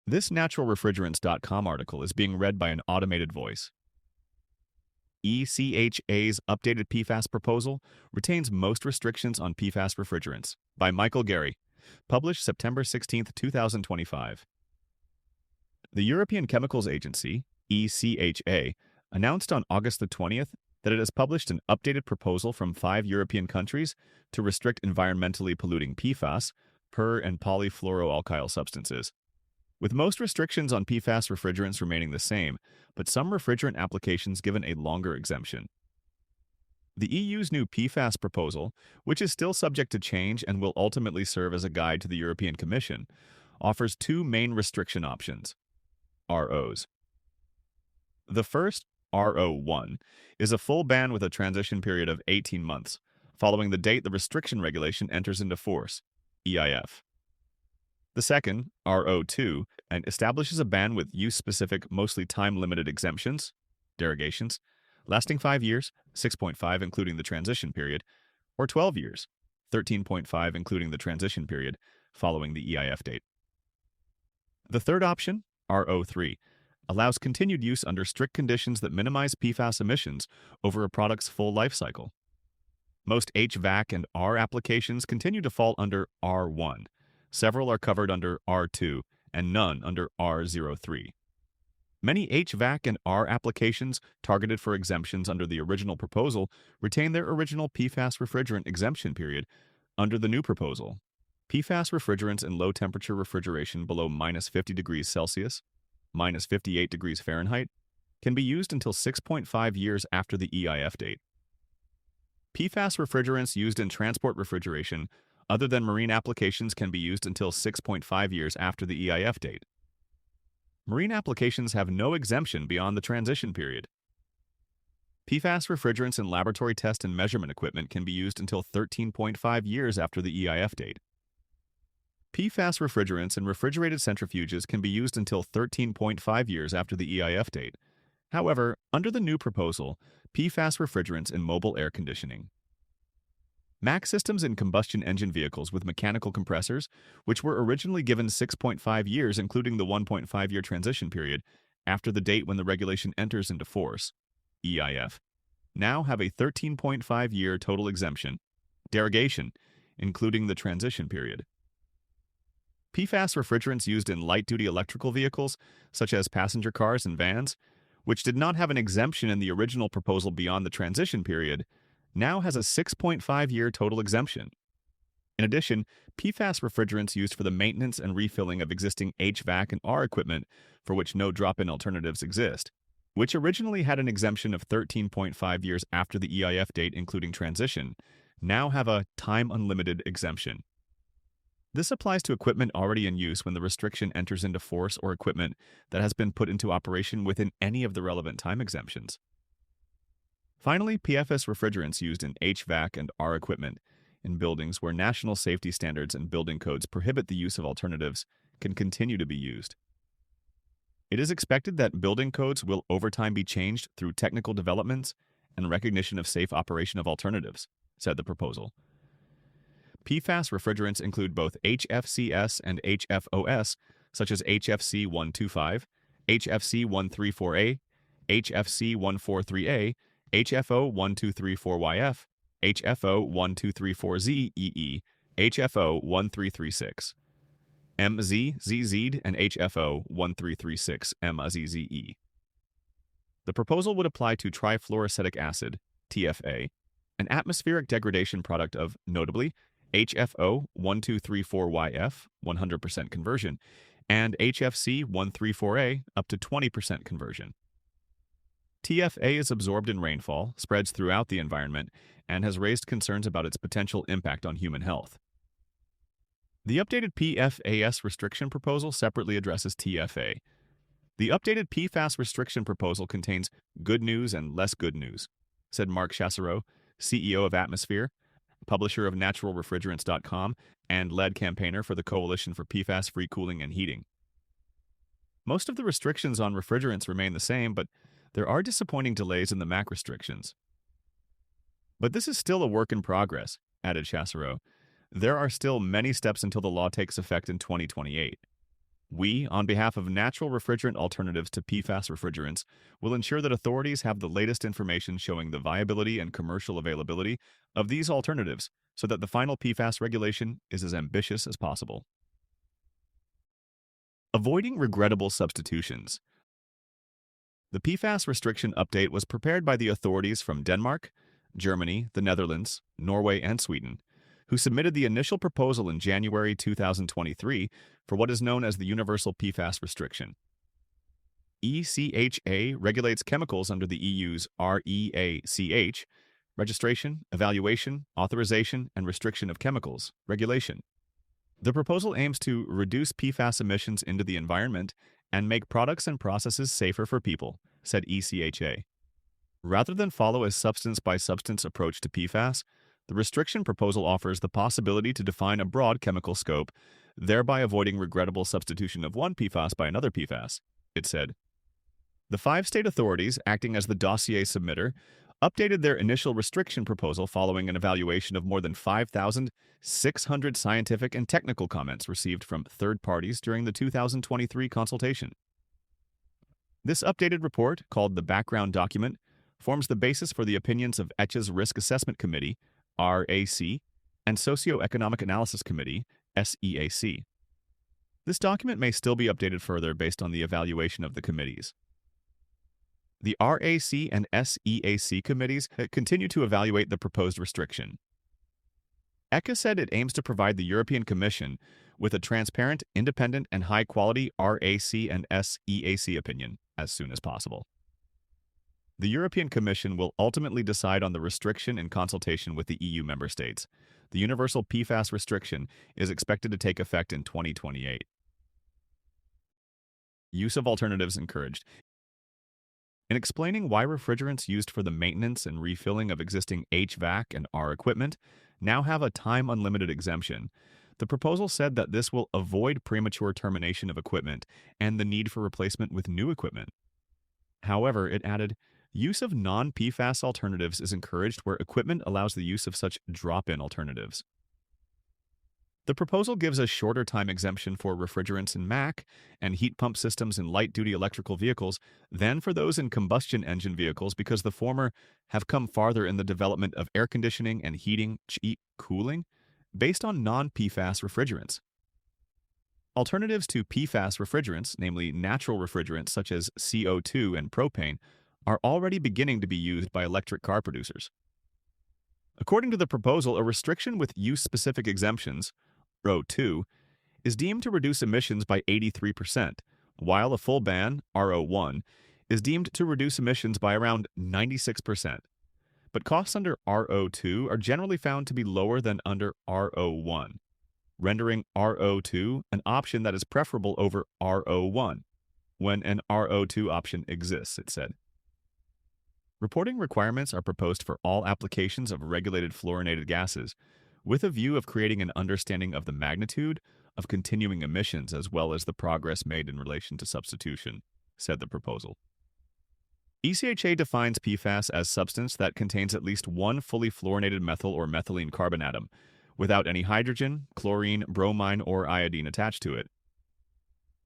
This naturalrefrigerants.com article is being read by an automated voice. ECHA's updated PFAS proposal retains most restrictions on PFAS refrigerants by Michael Gary, published September 16, 2025. The European Chemicals Agency, ECHA, announced on August the 20th that it has published an updated proposal from 5 European countries to restrict environmentally polluting PFAS, per and polyfluoroalkyl substances, with most restrictions on PFAS refrigerants remaining the same, but some refrigerant applications given a longer exemption. The EU's new PFAS proposal, which is still subject to change and will ultimately serve as a guide to the European Commission, offers 2 main restriction options: ROs. The first, RO1, is a full ban with a transition period of 18 months, following the date the restriction regulation enters into force, EIF. The second, RO2, and establishes a ban with use-specific, mostly time-limited exemptions, derogations, lasting 5 years, 6.5 including the transition period, or 12 years, 13.5 including the transition period, following the EIF date. The third option, RO3, allows continued use under strict conditions that minimize PFAS emissions over a product's full life cycle. Most HVAC and R applications continue to fall under R1. Several are covered under R2, and none under R03. Many HVAC and R applications targeted for exemptions under the original proposal retain their original PFAS refrigerant exemption period under the new proposal. PFAS refrigerants in low-temperature refrigeration below -50 degrees Celsius, -58 degrees Fahrenheit, can be used until 6.5 years after the EIF date. PFAS refrigerants used in transport refrigeration other than marine applications can be used until 6.5 years after the EIF date. Marine applications have no exemption beyond the transition period. PFAS refrigerants in laboratory test and measurement equipment can be used until 13.5 years after the EIF date. PFAS refrigerants in refrigerated centrifuges can be used until 13.5 years after the EIF date. However, under the new proposal, PFAS refrigerants in mobile air conditioning, MAC systems in combustion engine vehicles with mechanical compressors, which were originally given 6.5 years including the 1.5-year transition period after the date when the regulation enters into force, EIF, now have a 13.5-year total exemption, derogation, including the transition period. PFAS refrigerants used in light-duty electrical vehicles, such as passenger cars and vans, which did not have an exemption in the original proposal beyond the transition period, now has a 6.5-year total exemption. In addition, PFAS refrigerants used for the maintenance and refilling of existing HVAC and R equipment for which no drop-in alternatives exist, which originally had an exemption of 13.5 years after the EIF date including transition, now have a time-unlimited exemption. This applies to equipment already in use when the restriction enters into force or equipment that has been put into operation within any of the relevant time exemptions. Finally, PFAS refrigerants used in HVAC and R equipment in buildings where national safety standards and building codes prohibit the use of alternatives can continue to be used. It is expected that building codes will over time be changed through technical developments and recognition of safe operation of alternatives, said the proposal. PFAS refrigerants include both HFCS and HFOS, such as HFC 125, HFC 134A, HFC 143A, HFO 1234YF, HFO 1234ZEE, HFO 1336, MZ, and HFO 1336 MZZE. The proposal would apply to trifluoroacetic acid, TFA, an atmospheric degradation product of, notably, HFO 1234YF, 100% conversion, and HFC 134A, up to 20% conversion. TFA is absorbed in rainfall, spreads throughout the environment, and has raised concerns about its potential impact on human health. The updated PFAS restriction proposal separately addresses TFA. The updated PFAS restriction proposal contains good news and less good news, said Mark Chassereau, CEO of Atmosphere, publisher of naturalrefrigerants.com, and lead campaigner for the Coalition for PFAS-Free Cooling and Heating. Most of the restrictions on refrigerants remain the same, but there are disappointing delays in the MAC restrictions. But this is still a work in progress, added Chassereau. There are still many steps until the law takes effect in 2028. We, on behalf of natural refrigerant alternatives to PFAS refrigerants, will ensure that authorities have the latest information showing the viability and commercial availability of these alternatives so that the final PFAS regulation is as ambitious as possible. Avoiding regrettable substitutions. The PFAS restriction update was prepared by the authorities from Denmark, Germany, the Netherlands, Norway, and Sweden, who submitted the initial proposal in January 2023 for what is known as the Universal PFAS Restriction. ECHA regulates chemicals under the EU's REACH, Registration, Evaluation, Authorization, and Restriction of Chemicals, regulation. The proposal aims to reduce PFAS emissions into the environment and make products and processes safer for people, said ECHA. Rather than follow a substance-by-substance approach to PFAS, the restriction proposal offers the possibility to define a broad chemical scope, thereby avoiding regrettable substitution of one PFAS by another PFAS, it said. The 5 state authorities, acting as the dossier submitter, updated their initial restriction proposal following an evaluation of more than 5,600 scientific and technical comments received from third parties during the 2023 consultation. This updated report, called the Background Document, forms the basis for the opinions of ECHA's Risk Assessment Committee, RAC, and Socioeconomic Analysis Committee, SEAC. This document may still be updated further based on the evaluation of the committees. The RAC and SEAC committees continue to evaluate the proposed restriction. ECHA said it aims to provide the European Commission with a transparent, independent, and high-quality RAC and SEAC opinion as soon as possible. The European Commission will ultimately decide on the restriction in consultation with the EU member states. The Universal PFAS restriction is expected to take effect in 2028. Use of alternatives encouraged. In explaining why refrigerants used for the maintenance and refilling of existing HVAC and R equipment now have a time-unlimited exemption, the proposal said that this will avoid premature termination of equipment and the need for replacement with new equipment. However, it added, use of non-PFAS alternatives is encouraged where equipment allows the use of such drop-in alternatives. The proposal gives a shorter time exemption for refrigerants in MAC and heat pump systems in light-duty electrical vehicles than for those in combustion engine vehicles because the former have come farther in the development of air conditioning and heating, cooling, based on non-PFAS refrigerants. Alternatives to PFAS refrigerants, namely natural refrigerants such as CO2 and propane, are already beginning to be used by electric car producers. According to the proposal, a restriction with use-specific exemptions, RO2, is deemed to reduce emissions by 83%, while a full ban, RO1, is deemed to reduce emissions by around 96%. But costs under RO2 are generally found to be lower than under RO1, rendering RO2 an option that is preferable over RO1 when an RO2 option exists, it said. Reporting requirements are proposed for all applications of regulated fluorinated gases, with a view of creating an understanding of the magnitude of continuing emissions as well as the progress made in relation to substitution, said the proposal. ECHA defines PFAS as substance that contains at least one fully fluorinated methyl or methylene carbon atom, without any hydrogen, chlorine, bromine, or iodine attached to it.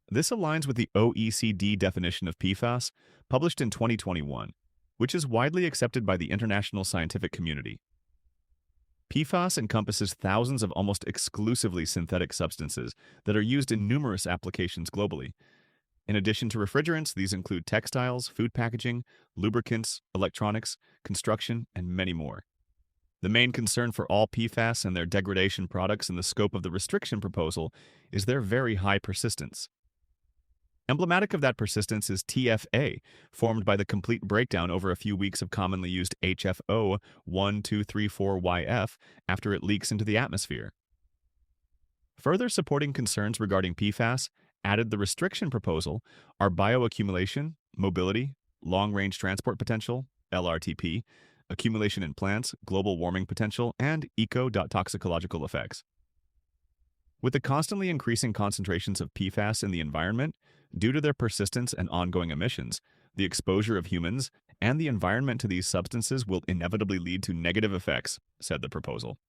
This aligns with the OECD definition of PFAS, published in 2021, which is widely accepted by the international scientific community. PFAS encompasses thousands of almost exclusively synthetic substances that are used in numerous applications globally. In addition to refrigerants, these include textiles, food packaging, lubricants, electronics, construction, and many more. The main concern for all PFAS and their degradation products in the scope of the restriction proposal is their very high persistence. Emblematic of that persistence is TFA, formed by the complete breakdown over a few weeks of commonly used HFO 1234YF after it leaks into the atmosphere. Further supporting concerns regarding PFAS, added the restriction proposal, are bioaccumulation, mobility, long-range transport potential, LRTP, accumulation in plants, global warming potential, and eco-toxicological effects. With the constantly increasing concentrations of PFAS in the environment, due to their persistence and ongoing emissions, the exposure of humans and the environment to these substances will inevitably lead to negative effects, said the proposal.